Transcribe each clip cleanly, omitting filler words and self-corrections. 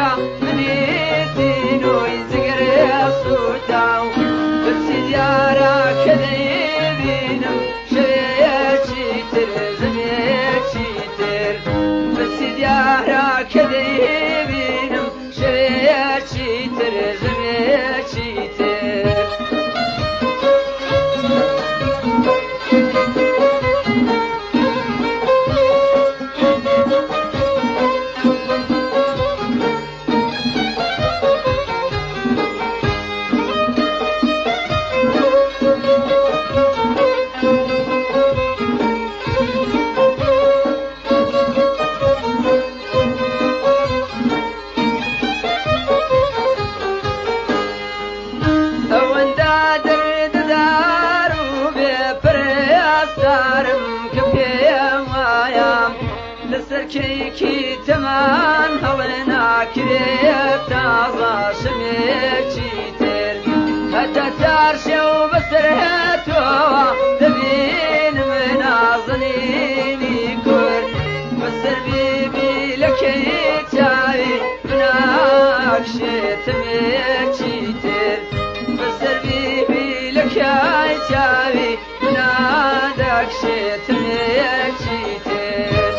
يا منيتين ويزقر الصوتاو بالسيارة كذيبين شريتي ترزميتي تر بالسيارة كذيبين شريتي ترزميتي تر كيكي تمان هولنا كريب تازا شميتي تر حتى تارشو بسرهتوا دبين مناظنيني كور بسر بيبي لكي تاوي مناكشي تميتي تر بسر بيبي لكي تاوي منادكشي تميتي تر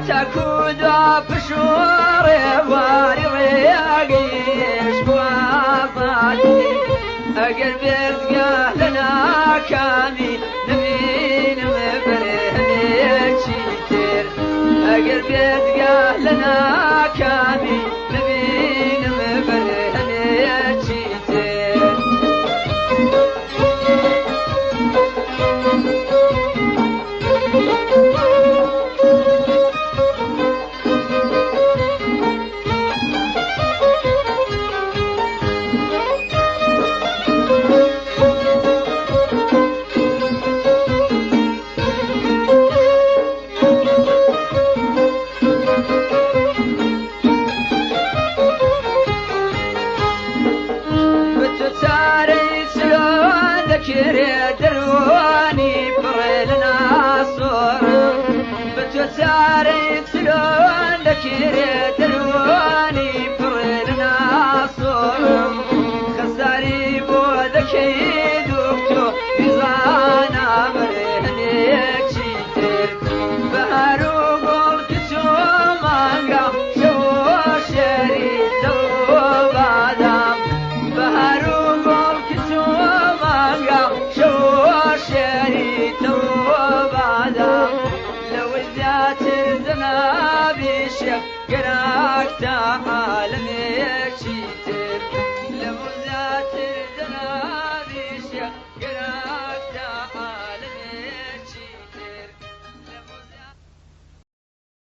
تكودا بشور واري وياقيش وافاتي اقل بيت قالنا كامي نمين مبرهني تشيتر اقل بيت قالنا كامي نمين مبرهني تشيتر درواني برلنا صور بتساري تلون ذكري درواني برلنا صور خساري بوذكي دكتو بزانا مرهني تشيتر بهارو قلت مانغا شو شري دو بادام بهارو قلت مانغا شو شري تو بادام لو ذات الذنب شق قراك تعالم يشيت